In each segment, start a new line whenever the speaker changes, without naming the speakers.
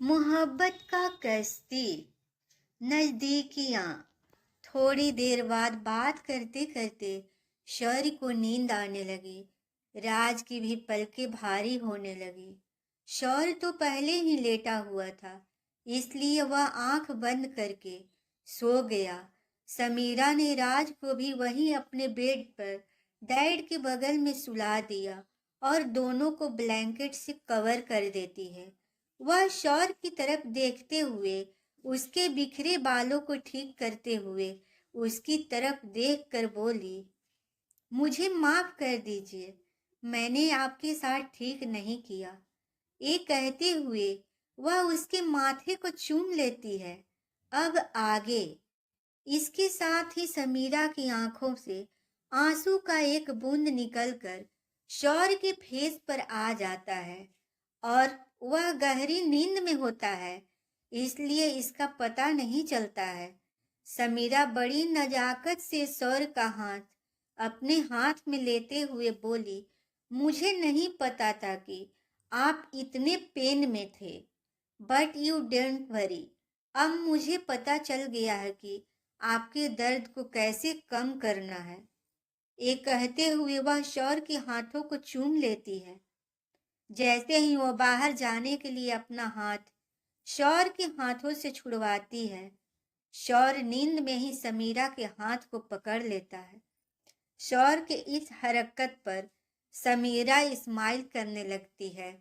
मोहब्बत का कश्ती नजदीकियां। थोड़ी देर बाद बात करते करते शौर्य को नींद आने लगी। राज की भी पलकें भारी होने लगी। शौर्य तो पहले ही लेटा हुआ था, इसलिए वह आंख बंद करके सो गया। समीरा ने राज को भी वहीं अपने बेड पर डैड के बगल में सुला दिया और दोनों को ब्लैंकेट से कवर कर देती है। वह शौर्य की तरफ देखते हुए, उसके बिखरे बालों को ठीक करते हुए उसकी तरफ देखकर बोली, मुझे माफ कर दीजिए, मैंने आपके साथ ठीक नहीं किया। ये कहते हुए वह उसके माथे को चूम लेती है। अब आगे। इसके साथ ही समीरा की आंखों से आंसू का एक बूंद निकलकर शौर्य के फेस पर आ जाता है और वह गहरी नींद में होता है, इसलिए इसका पता नहीं चलता है। समीरा बड़ी नजाकत से शौर्य का हाथ अपने हाथ में लेते हुए बोली, मुझे नहीं पता था कि आप इतने पेन में थे, बट यू डोंट वरी। अब मुझे पता चल गया है कि आपके दर्द को कैसे कम करना है। ये कहते हुए वह शौर्य के हाथों को चूम लेती है। जैसे ही वह बाहर जाने के लिए अपना हाथ शौर्य के हाथों से छुड़वाती है, शौर्य नींद में ही समीरा के हाथ को पकड़ लेता है। शौर्य के इस हरकत पर समीरा स्माइल करने लगती है।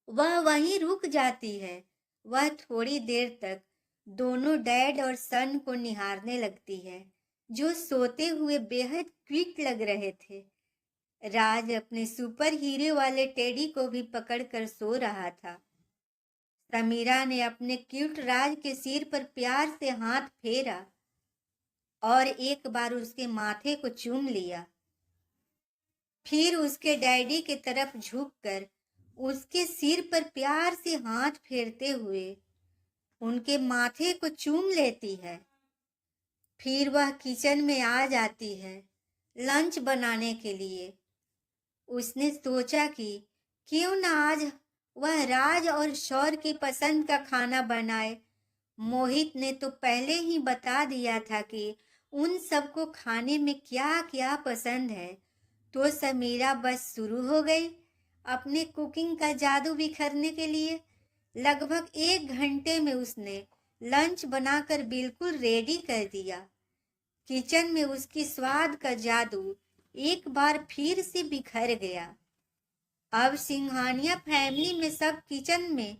वह वहीं रुक जाती है। वह थोड़ी देर तक दोनों डैड और सन को निहारने लगती है, जो सोते हुए बेहद क्यूट लग रहे थे। राज अपने सुपर हीरो वाले टेडी को भी पकड़कर सो रहा था। समीरा ने अपने क्यूट राज के सिर पर प्यार से हाथ फेरा और एक बार उसके माथे को चूम लिया। फिर उसके डैडी की तरफ झुककर उसके सिर पर प्यार से हाथ फेरते हुए उनके माथे को चूम लेती है। फिर वह किचन में आ जाती है लंच बनाने के लिए। उसने सोचा कि क्यों ना आज वह राज और शौर्य की पसंद का खाना बनाए। मोहित ने तो पहले ही बता दिया था कि उन सबको खाने में क्या क्या पसंद है, तो समीरा बस शुरू हो गई अपने कुकिंग का जादू बिखरने के लिए। लगभग 1 घंटे में उसने लंच बनाकर बिल्कुल रेडी कर दिया। किचन में उसकी स्वाद का जादू एक बार फिर से बिखर गया। अब सिंघानिया फैमिली में सब किचन में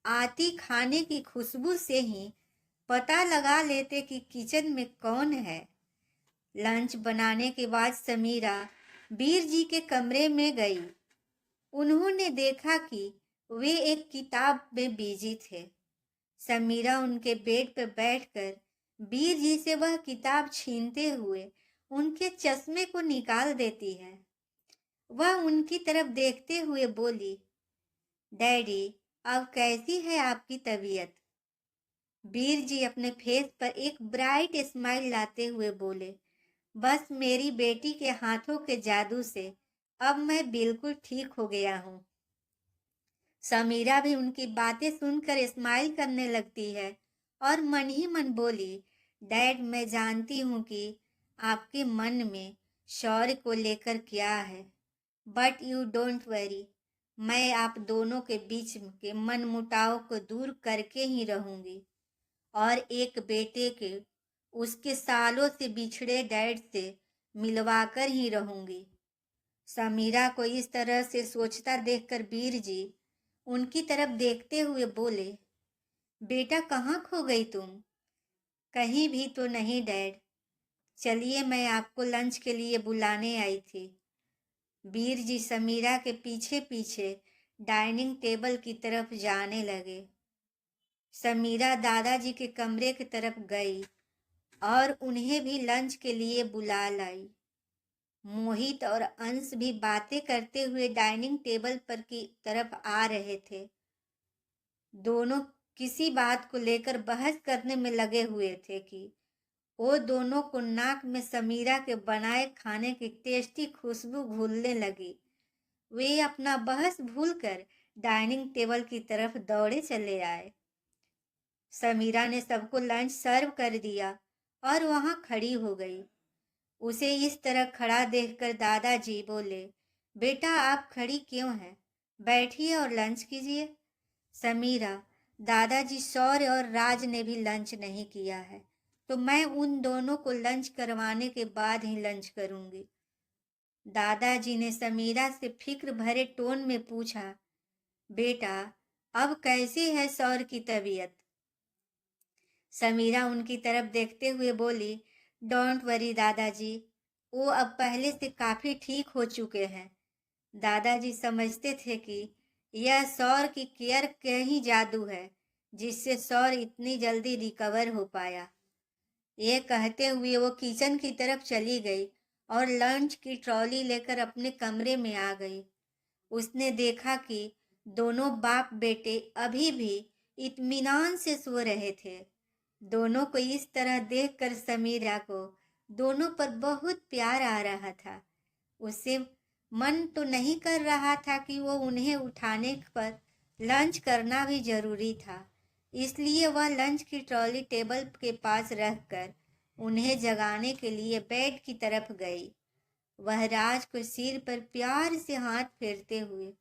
आती खाने की खुशबू से ही पता लगा लेते कि किचन में कौन है। लंच बनाने के बाद समीरा वीर जी के कमरे में गई। उन्होंने देखा कि वे एक किताब में बिजी थे। समीरा उनके बेड पर बैठकर वीर जी से वह किताब छीनते हुए उनके चश्मे को निकाल देती है। वह उनकी तरफ देखते हुए बोली, डैडी, अब कैसी है आपकी तबीयत? वीर जी अपने फेस पर एक ब्राइट स्माइल लाते हुए बोले, बस मेरी बेटी के हाथों के जादू से अब मैं बिल्कुल ठीक हो गया हूँ। समीरा भी उनकी बातें सुनकर स्माइल करने लगती है और मन ही मन बोली, डैड, मैं जानती हूँ कि आपके मन में शौर्य को लेकर क्या है, बट यू डोंट वरी, मैं आप दोनों के बीच के मन मुटाव को दूर करके ही रहूंगी और एक बेटे के उसके सालों से बिछड़े डैड से मिलवाकर ही रहूंगी। समीरा को इस तरह से सोचता देखकर वीर जी उनकी तरफ देखते हुए बोले, बेटा कहाँ खो गई तुम? कहीं भी तो नहीं डैड, चलिए मैं आपको लंच के लिए बुलाने आई थी। वीर जी समीरा के पीछे पीछे डाइनिंग टेबल की तरफ जाने लगे। समीरा दादाजी के कमरे की तरफ गई और उन्हें भी लंच के लिए बुला लाई। मोहित और अंश भी बातें करते हुए डाइनिंग टेबल पर की तरफ आ रहे थे। दोनों किसी बात को लेकर बहस करने में लगे हुए थे कि वो दोनों को नाक में समीरा के बनाए खाने की टेस्टी खुशबू घुलने लगी। वे अपना बहस भूलकर डाइनिंग टेबल की तरफ दौड़े चले आए। समीरा ने सबको लंच सर्व कर दिया और वहां खड़ी हो गई। उसे इस तरह खड़ा देखकर दादाजी बोले, बेटा आप खड़ी क्यों हैं? बैठिए और लंच कीजिए। समीरा, दादाजी शौर्य और राज ने भी लंच नहीं किया है, तो मैं उन दोनों को लंच करवाने के बाद ही लंच करूंगी। दादाजी ने समीरा से फिक्र भरे टोन में पूछा, बेटा अब कैसी है शौर्य की तबीयत? समीरा उनकी तरफ देखते हुए बोली, डोंट वरी दादाजी, वो अब पहले से काफी ठीक हो चुके हैं। दादाजी समझते थे कि यह सौर की केयर का ही जादू है जिससे सौर इतनी जल्दी रिकवर हो पाया। ये कहते हुए वो किचन की तरफ चली गई और लंच की ट्रॉली लेकर अपने कमरे में आ गई। उसने देखा कि दोनों बाप बेटे अभी भी इत्मीनान से सो रहे थे। दोनों को इस तरह देखकर समीरा को दोनों पर बहुत प्यार आ रहा था। उसे मन तो नहीं कर रहा था कि वो उन्हें उठाने पर लंच करना भी जरूरी था, इसलिए वह लंच की ट्रॉली टेबल के पास रखकर उन्हें जगाने के लिए बेड की तरफ गई। वह राज को सिर पर प्यार से हाथ फेरते हुए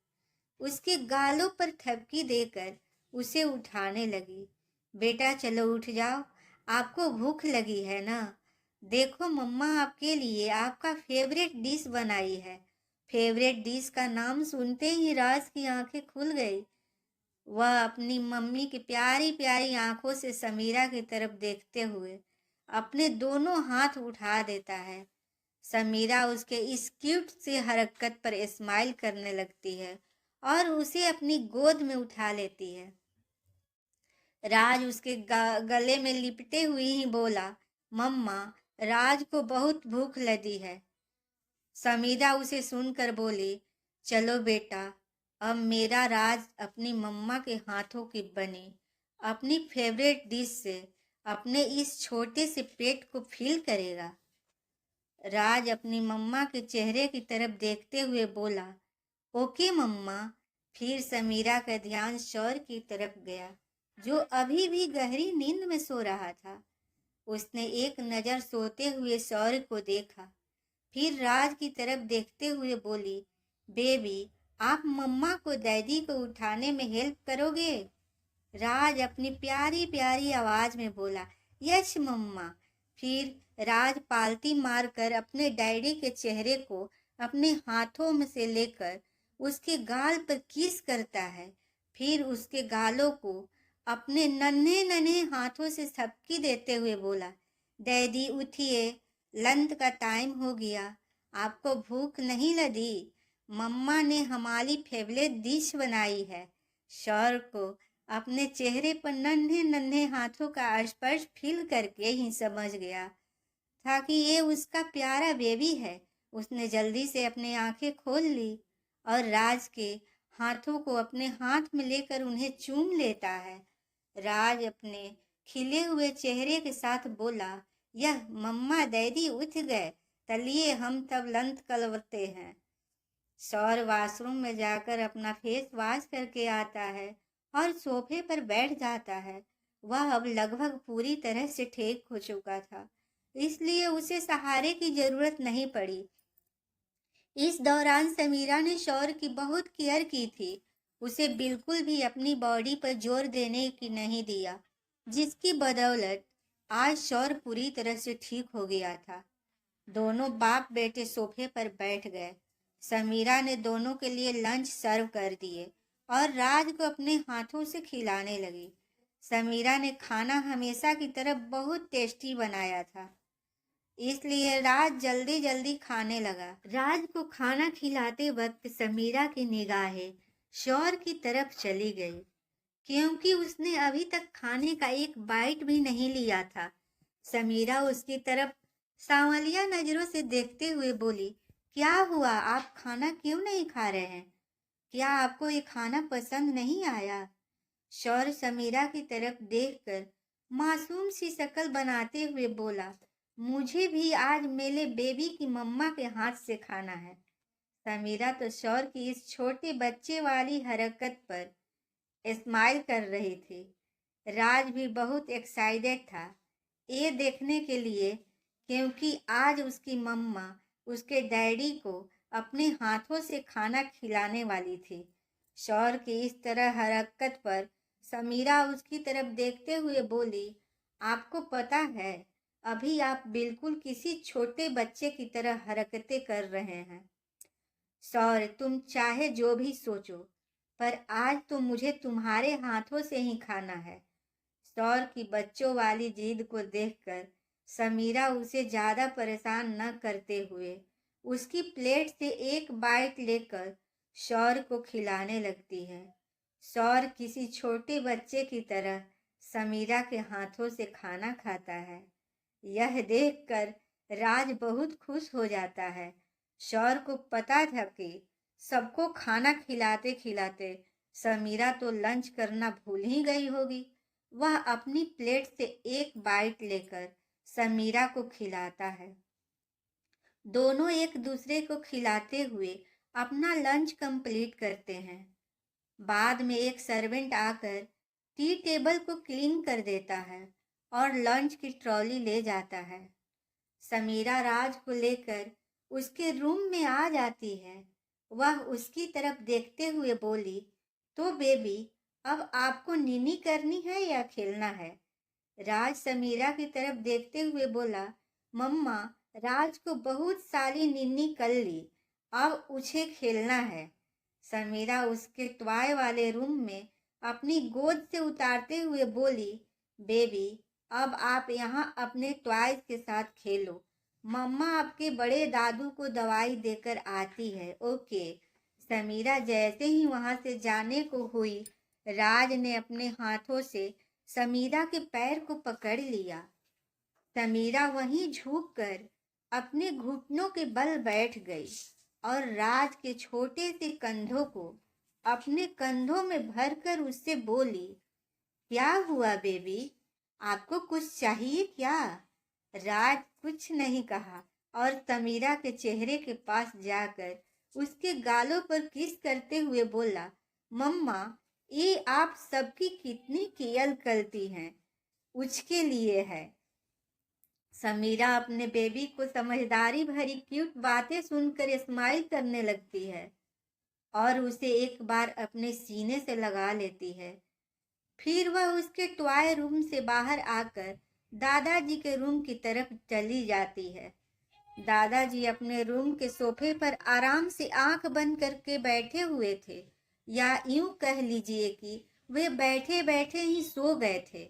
उसके गालों पर थपकी देकर उसे उठाने लगी। बेटा चलो उठ जाओ, आपको भूख लगी है ना? देखो मम्मा आपके लिए आपका फेवरेट डिश बनाई है। फेवरेट डिश का नाम सुनते ही राज की आंखें खुल गई। वह अपनी मम्मी की प्यारी प्यारी आंखों से समीरा की तरफ देखते हुए अपने दोनों हाथ उठा देता है। समीरा उसके इस क्यूट से हरकत पर स्माइल करने लगती है और उसे अपनी गोद में उठा लेती है। राज उसके गले में लिपटे हुए ही बोला, मम्मा राज को बहुत भूख लगी है। समीरा उसे सुनकर बोली, चलो बेटा अब मेरा राज अपनी मम्मा के हाथों की बनी अपनी फेवरेट डिश से अपने इस छोटे से पेट को फील करेगा। राज अपनी मम्मा के चेहरे की तरफ देखते हुए बोला, ओके मम्मा। फिर समीरा का ध्यान शौर्य की तरफ गया जो अभी भी गहरी नींद में सो रहा था। उसने एक नजर सोते हुए शौर्य को देखा, फिर राज की तरफ देखते हुए बोली, बेबी आप मम्मा को डैडी को उठाने में हेल्प करोगे? राज अपनी प्यारी प्यारी आवाज में बोला, यस मम्मा। फिर राज पालती मारकर अपने डैडी के चेहरे को अपने हाथों में से लेकर उसके गाल पर किस करता है। फिर उसके गालों को अपने नन्हे नन्हे हाथों से थपकी देते हुए बोला, डैडी उठिए, लंच का टाइम हो गया। आपको भूख नहीं लगी? मम्मा ने हमारी फेवरेट डिश बनाई है। शौर्य को अपने चेहरे पर नन्हे नन्हे हाथों का स्पर्श फील करके ही समझ गया था कि ये उसका प्यारा बेबी है। उसने जल्दी से अपनी आंखें खोल ली और राज के हाथों को अपने हाथ में लेकर उन्हें चूम लेता है। राज अपने खिले हुए चेहरे के साथ बोला, यह मम्मा डैडी उठ गए, चलिए हम तब लंच करते हैं। शौर्य वॉशरूम में जाकर अपना फेस वॉश करके आता है और सोफे पर बैठ जाता है। वह अब लगभग पूरी तरह से ठीक हो चुका था, इसलिए उसे सहारे की जरूरत नहीं पड़ी। इस दौरान समीरा ने शौर्य की बहुत केयर की थी। उसे बिल्कुल भी अपनी बॉडी पर जोर देने की नहीं दिया, जिसकी बदौलत आज शौर्य पूरी तरह से ठीक हो गया था। दोनों बाप बेटे सोफे पर बैठ गए। समीरा ने दोनों के लिए लंच सर्व कर दिए और राज को अपने हाथों से खिलाने लगी। समीरा ने खाना हमेशा की तरह बहुत टेस्टी बनाया था, इसलिए राज जल्दी जल्दी खाने लगा। राज को खाना खिलाते वक्त समीरा की निगाहें शौर्य की तरफ चली गई, क्योंकि उसने अभी तक खाने का एक बाइट भी नहीं लिया था। समीरा उसकी तरफ सांवलिया नजरों से देखते हुए बोली, क्या हुआ, आप खाना क्यों नहीं खा रहे हैं? क्या आपको ये खाना पसंद नहीं आया? शौर्य समीरा की तरफ देखकर मासूम सी शक्ल बनाते हुए बोला, मुझे भी आज मेरे बेबी की मम्मा के हाथ से खाना है। समीरा तो शौर की इस छोटे बच्चे वाली हरकत पर स्माइल कर रही थी। राज भी बहुत एक्साइटेड था ये देखने के लिए, क्योंकि आज उसकी मम्मा उसके डैडी को अपने हाथों से खाना खिलाने वाली थी। शौर की इस तरह हरकत पर समीरा उसकी तरफ देखते हुए बोली, आपको पता है, अभी आप बिल्कुल किसी छोटे बच्चे की तरह हरकतें कर रहे हैं। शौर्य, तुम चाहे जो भी सोचो, पर आज तो मुझे तुम्हारे हाथों से ही खाना है। शौर्य की बच्चों वाली जिद को देखकर समीरा उसे ज्यादा परेशान न करते हुए उसकी प्लेट से एक बाइट लेकर शौर्य को खिलाने लगती है। शौर्य किसी छोटे बच्चे की तरह समीरा के हाथों से खाना खाता है। यह देखकर राज बहुत खुश हो जाता है। शौर्य को पता था कि सबको खाना खिलाते खिलाते समीरा तो लंच करना भूल ही गई होगी। वह अपनी प्लेट से एक बाइट लेकर समीरा को खिलाता है। दोनों एक दूसरे को खिलाते हुए अपना लंच कंप्लीट करते हैं। बाद में एक सर्वेंट आकर टी टेबल को क्लीन कर देता है और लंच की ट्रॉली ले जाता है। समीरा राज को लेकर उसके रूम में आ जाती है। वह उसकी तरफ देखते हुए बोली, तो बेबी, अब आपको नीनी करनी है या खेलना है? राज समीरा की तरफ देखते हुए बोला, मम्मा, राज को बहुत सारी नीनी कर ली, अब उसे खेलना है। समीरा उसके टॉय वाले रूम में अपनी गोद से उतारते हुए बोली, बेबी, अब आप यहाँ अपने टॉयज के साथ खेलो। मम्मा आपके बड़े दादू को दवाई देकर आती है, ओके। समीरा जैसे ही वहां से जाने को हुई, राज ने अपने हाथों से समीरा के पैर को पकड़ लिया। समीरा वहीं झुककर अपने घुटनों के बल बैठ गई और राज के छोटे से कंधों को अपने कंधों में भरकर उससे बोली, क्या हुआ बेबी, आपको कुछ चाहिए क्या? राज कुछ नहीं कहा और समीरा के चेहरे के पास जाकर उसके गालों पर किस करते हुए बोला, मम्मा, ये आप सबकी कितनी केयर करती हैं, उसके लिए है। समीरा अपने बेबी को समझदारी भरी क्यूट बातें सुनकर स्माइल करने लगती है और उसे एक बार अपने सीने से लगा लेती है। फिर वह उसके टॉय रूम से बाहर आकर दादाजी के रूम की तरफ चली जाती है। दादाजी अपने रूम के सोफे पर आराम से आंख बंद करके बैठे हुए थे, या यूं कह लीजिए कि वे बैठे बैठे ही सो गए थे।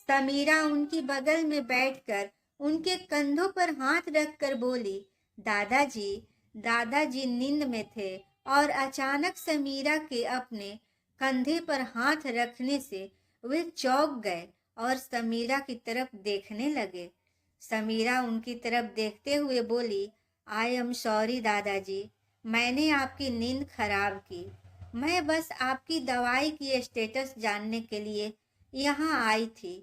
समीरा उनकी बगल में बैठकर उनके कंधों पर हाथ रखकर बोली, दादाजी। दादाजी नींद में थे और अचानक समीरा के अपने कंधे पर हाथ रखने से वे चौंक गए और समीरा की तरफ देखने लगे। समीरा उनकी तरफ देखते हुए बोली, आई एम सॉरी दादाजी, मैंने आपकी नींद खराब की। मैं बस आपकी दवाई की स्टेटस जानने के लिए यहाँ आई थी।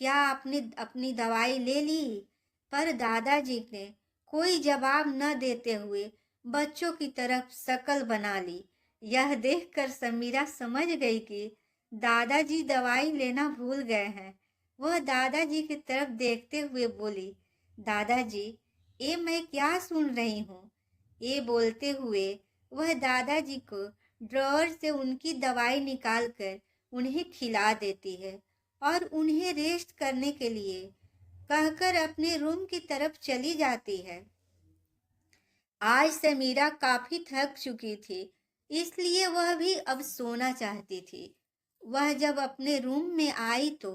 क्या आपने अपनी दवाई ले ली? पर दादाजी ने कोई जवाब न देते हुए बच्चों की तरफ शक्ल बना ली। यह देखकर समीरा समझ गई कि दादाजी दवाई लेना भूल गए हैं। वह दादाजी की तरफ देखते हुए बोली, दादाजी, ये मैं क्या सुन रही हूँ? ये बोलते हुए वह दादाजी को ड्रॉअर से उनकी दवाई निकालकर उन्हें खिला देती है और उन्हें रेस्ट करने के लिए कहकर अपने रूम की तरफ चली जाती है। आज समीरा काफी थक चुकी थी, इसलिए वह भी अब सोना चाहती थी। वह जब अपने रूम में आई तो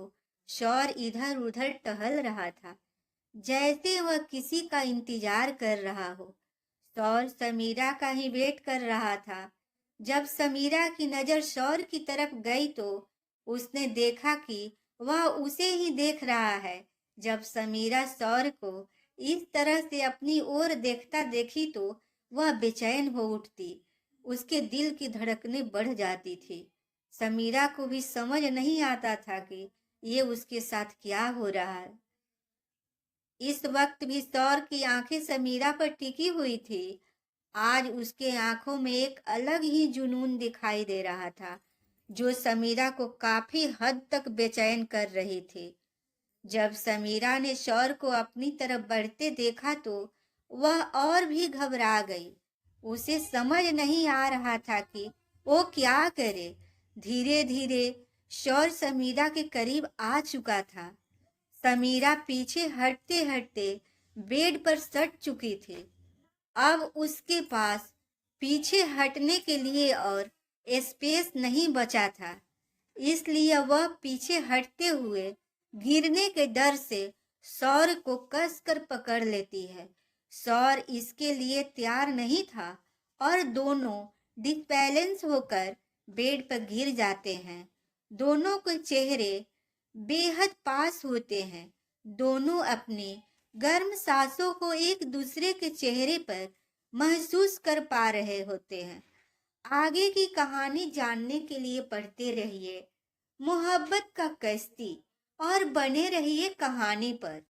शौर इधर उधर टहल रहा था, जैसे वह किसी का इंतजार कर रहा हो। शौर समीरा का ही वेट कर रहा था। जब समीरा की नजर शौर की तरफ गई तो उसने देखा कि वह उसे ही देख रहा है। जब समीरा शौर को इस तरह से अपनी ओर देखता देखी तो वह बेचैन हो उठती। उसके दिल की धड़कनें बढ़ जाती थी। समीरा को भी समझ नहीं आता था कि ये उसके साथ क्या हो रहा है। इस वक्त भी शौर की आंखें समीरा पर टिकी हुई थी आज उसके आंखों में एक अलग ही जुनून दिखाई दे रहा था, जो समीरा को काफी हद तक बेचैन कर रही थी। जब समीरा ने शौर को अपनी तरफ बढ़ते देखा तो वह और भी घबरा गई। उसे समझ नहीं आ रहा था कि वो क्या करे। धीरे धीरे शौर समीरा के करीब आ चुका था। समीरा पीछे हटते हटते बेड पर सट चुकी थी। अब उसके पास पीछे हटने के लिए और स्पेस नहीं बचा था, इसलिए वह पीछे हटते हुए गिरने के डर से सौर को कसकर पकड़ लेती है। सौर इसके लिए तैयार नहीं था और दोनों डिसबैलेंस होकर बेड पर गिर जाते हैं। दोनों के चेहरे बेहद पास होते हैं। दोनों अपनी गर्म सांसों को एक दूसरे के चेहरे पर महसूस कर पा रहे होते हैं। आगे की कहानी जानने के लिए पढ़ते रहिए मोहब्बत का कश्ती और बने रहिए कहानी पर।